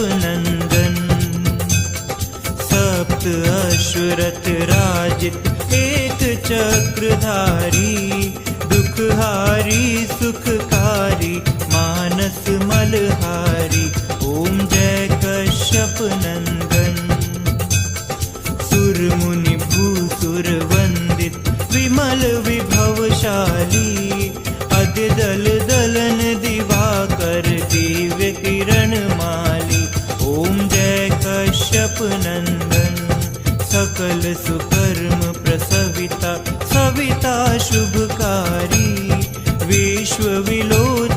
नंदन। सप्त अश्वरथ राजित एक चक्रधारी, दुखहारी सुखकारी मानस मलहारी। ओम जय कश्यप नंदन। सुर मुनि भूसुर वंदित विमल विभवशाली, अद्य दल दलन दिवाकर दिव्य किरण माली। ओम जय कश्यप नंदन। सकल सुकर्म प्रसविता सविता शुभकारी, विश्व विलोचन